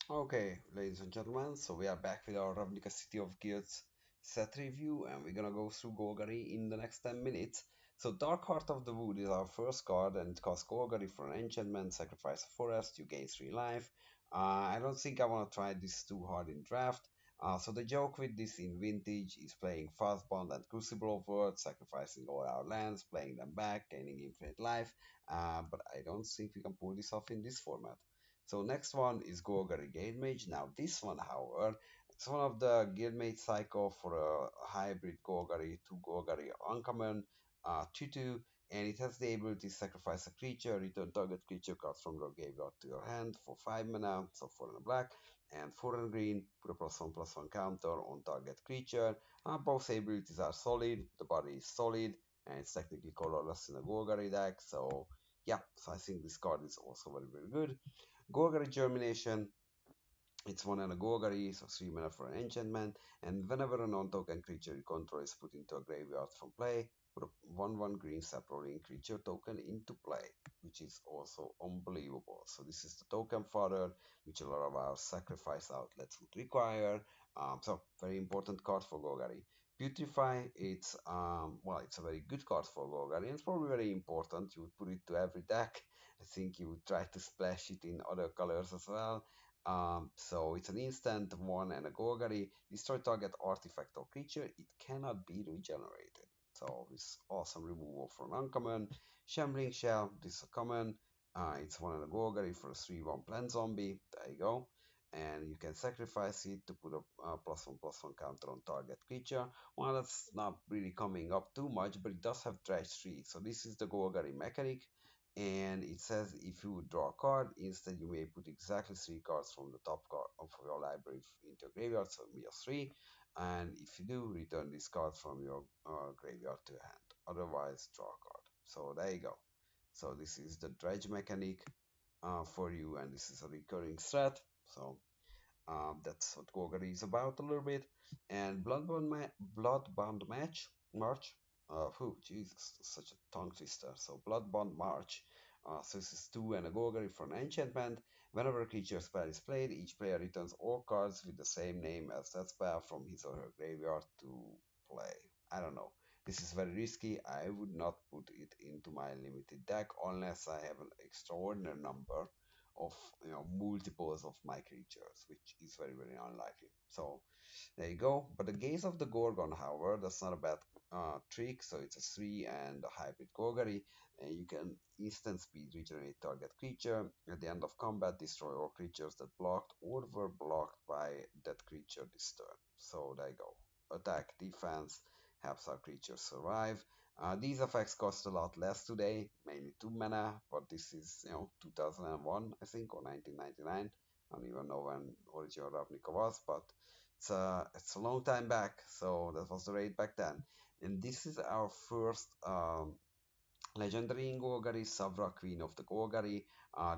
Okay, ladies and gentlemen, so we are back with our Ravnica City of Guilds set review, and we're gonna go through Golgari in the next 10 minutes. So, Dark Heart of the Wood is our first card, and it costs Golgari for an enchantment, sacrifice a forest, you gain 3 life. I don't think I want to try this too hard in draft. So, the joke with this in Vintage is playing Fast Bond and Crucible of Words, sacrificing all our lands, playing them back, gaining infinite life. But I don't think we can pull this off in this format. So next one is Golgari Guildmage. Now this one, however, it's one of the Guildmage cycle for a hybrid Golgari, 2 Golgari uncommon, 2/2, and it has the ability to sacrifice a creature, return target creature cards from your graveyard to your hand for 5 mana, so 4 and a black, and 4 and green, put a +1/+1 counter on target creature. Both abilities are solid, the body is solid, and it's technically colorless in a Golgari deck, so yeah, so I think this card is also very, very good. Golgari Germination, it's one and a Golgari, so 3 mana for an enchantment, and whenever a non-token creature you control is put into a graveyard from play, put a 1/1 green sapling creature token into play, which is also unbelievable. So this is the token fodder, which a lot of our sacrifice outlets would require. So very important card for Golgari. Putrefy, it's a very good card for Golgari, and it's probably very important. You would put it to every deck. I think you would try to splash it in other colors as well. So it's an instant one and a Golgari. Destroy target artifact or creature. It cannot be regenerated. So this awesome removal from uncommon. Shambling Shell. This is a common. It's one and a Golgari for a 3/1 plant zombie. There you go. And you can sacrifice it to put a +1/+1 counter on target creature. Well, that's not really coming up too much, but it does have dredge 3. So this is the Golgari mechanic, and it says if you draw a card, instead you may put exactly 3 cards from the top card of your library into a graveyard, so be a 3, and if you do, return these cards from your graveyard to hand, otherwise draw a card. So there you go. So this is the dredge mechanic for you, and this is a recurring threat, so that's what Golgari is about a little bit. And Bloodbound match March. Jesus, such a tongue twister. So Bloodbound March. So this is 2 and a Golgari for an enchantment. Whenever a creature spell is played, each player returns all cards with the same name as that spell from his or her graveyard to play. I don't know. This is very risky. I would not put it into my limited deck unless I have an extraordinary number of multiples of my creatures, which is very, very unlikely. So there you go. But the Gaze of the Gorgon, however, that's not a bad trick. So it's a 3 and a hybrid Golgari, and you can instant speed regenerate target creature. At the end of combat, destroy all creatures that blocked or were blocked by that creature this turn. So there you go. Attack, defense, helps our creatures survive. These effects cost a lot less today, mainly 2 mana, but this is 2001, I think, or 1999. I don't even know when original Ravnica was, but it's a long time back, so that was the rate back then. And this is our first legendary in Golgari, Savra, Queen of the Golgari.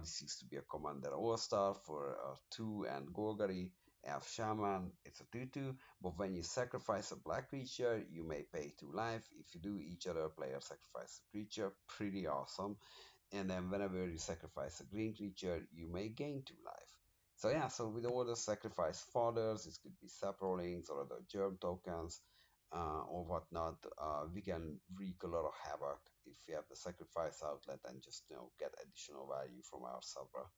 This used to be a Commander All-Star for 2 and Golgari. Elf Shaman, it's a 2/2, but when you sacrifice a black creature, you may pay 2 life. If you do, each other player sacrifice a creature. Pretty awesome. And then whenever you sacrifice a green creature, you may gain 2 life. So yeah, so with all the sacrifice fodders, it could be sap rollings or other germ tokens or whatnot, we can wreak a lot of havoc if we have the sacrifice outlet and just get additional value from our Sabra.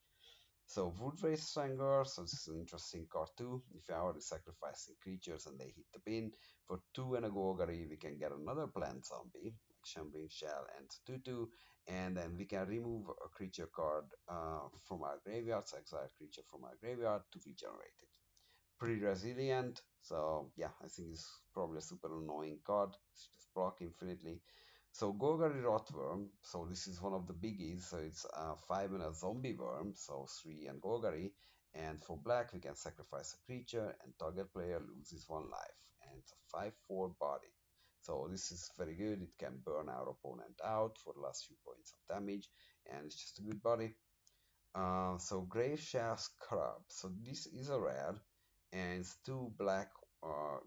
So Wood-Wraith Strangler, so this is an interesting card too. If you are already sacrificing creatures and they hit the bin, for 2 and a Golgari, we can get another plant zombie, like Shambling Shell and 2/2, and then we can remove a creature card from our graveyard, so exile a creature from our graveyard to regenerate it. Pretty resilient, so yeah, I think it's probably a super annoying card. It's just block infinitely. So Golgari Rotworm, so this is one of the biggies, so it's a 5 and a zombie worm, so 3 and Golgari, and for black we can sacrifice a creature and target player loses 1 life, and it's a 5/4 body. So this is very good, it can burn our opponent out for the last few points of damage, and it's just a good body. So Grave Shaft Scrub, so this is a rare, and it's 2 black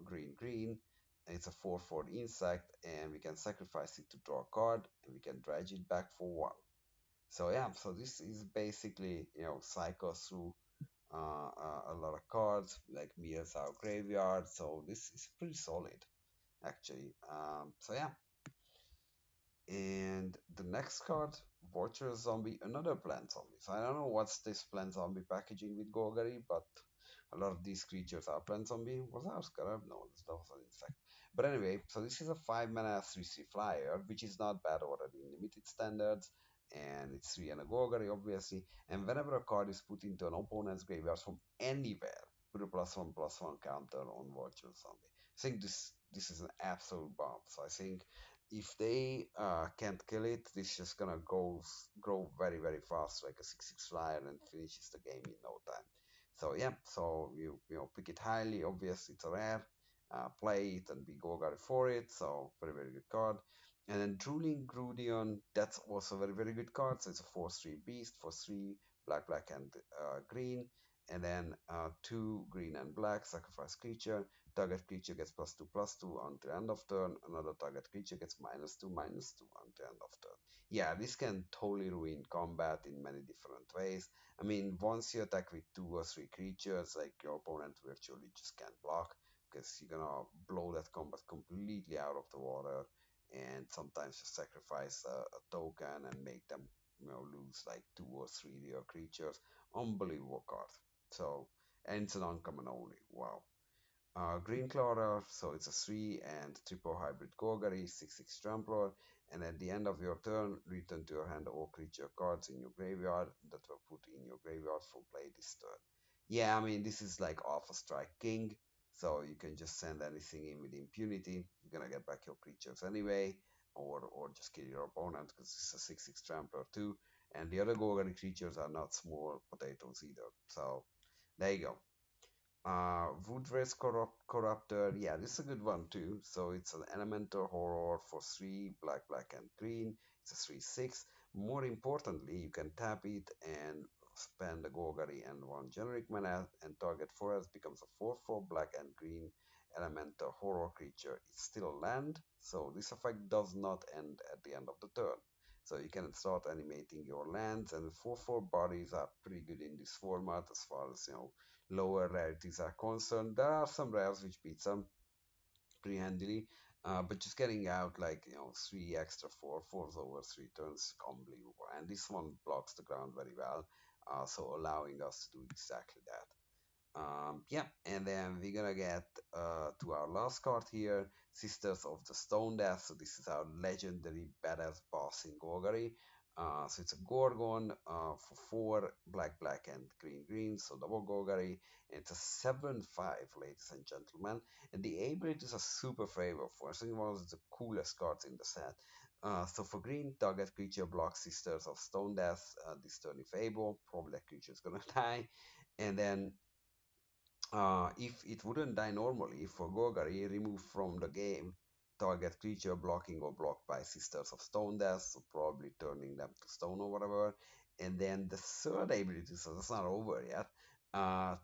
green green. It's a 4/4 insect, and we can sacrifice it to draw a card, and we can dredge it back for 1. So yeah, so this is basically cycle through a lot of cards like mirrors our graveyard. So this is pretty solid actually. So yeah, and the next card, Vulture Zombie, another plant zombie. So I don't know what's this plant zombie packaging with Golgari, but a lot of these creatures are plant zombie. Was that a scarab? No, that was an insect. But anyway, so this is a 5 mana 3/3 flyer, which is not bad already in limited standards. And it's 3 and a Golgari, obviously. And whenever a card is put into an opponent's graveyard from anywhere, put a +1/+1 counter on Vulture Zombie. I think this is an absolute bomb. So I think if they can't kill it, this is just gonna grow very fast, like a 6/6 flyer, and finishes the game in no time. So yeah, so you pick it highly. Obviously, it's a rare. Play it and be Golgari for it. So very good card. And then Drooling Grudion, that's also a very good card. So it's a 4/3 beast for 3 black and green, and then 2 green and black sacrifice creature. Target creature gets +2/+2 until end of turn. Another target creature gets -2/-2 until end of turn. Yeah, this can totally ruin combat in many different ways. I mean, once you attack with 2 or 3 creatures, like your opponent virtually just can't block because you're gonna blow that combat completely out of the water, and sometimes just sacrifice a token and make them lose like 2 or 3 real creatures. Unbelievable card. So, and it's an uncommon only. Wow. Green Clara, so it's a 3 and triple hybrid Golgari, 6/6 Trampler, and at the end of your turn, return to your hand all creature cards in your graveyard that were put in your graveyard from play this turn. Yeah, I mean, this is like Alpha Strike King, so you can just send anything in with impunity. You're gonna get back your creatures anyway, or just kill your opponent because it's a 6/6 Trampler too, and the other Golgari creatures are not small potatoes either. So there you go. Wood Corruptor, yeah, this is a good one too. So it's an elemental horror for 3 black and green. It's a 3/6. More importantly, you can tap it and spend a Golgari and 1 generic mana, and target forest becomes a 4/4 black and green elemental horror creature. It's still a land, so this effect does not end at the end of the turn. So you can start animating your lands, and 4/4 bodies are pretty good in this format as far as lower rarities are concerned. There are some rares which beat some pretty handily, but just getting out like 3 extra 4/4s over 3 turns, unbelievable. And this one blocks the ground very well, so allowing us to do exactly that. Yeah, and then we're gonna get to our last card here, Sisters of the Stone Death. So this is our legendary badass boss in Golgari. So it's a Gorgon for 4 black and green, so double Golgari. And it's a 7/5, ladies and gentlemen. And the abilities are super flavorful. I think one of the coolest cards in the set. So for green, target creature blocks Sisters of Stone Death this turn if able. Probably that creature is gonna die. And then if it wouldn't die normally, for Golgari, remove from the game target creature blocking or blocked by Sisters of Stone Death, so probably turning them to stone or whatever. And then the third ability, so that's not over yet.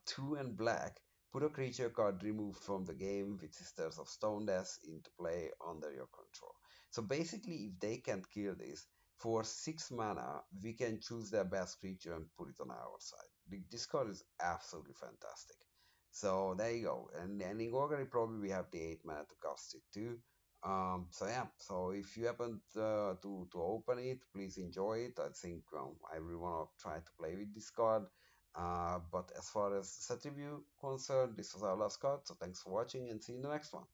2 and black, put a creature card removed from the game with Sisters of Stone Death into play under your control. So basically, if they can't kill this, for 6 mana, we can choose their best creature and put it on our side. This card is absolutely fantastic. So there you go. And in Golgari probably we have the 8 mana to cast it too. So yeah, so if you happen to open it, please enjoy it. I think I really want to try to play with this card. But as far as set review concerned, this was our last card. So thanks for watching and see you in the next one.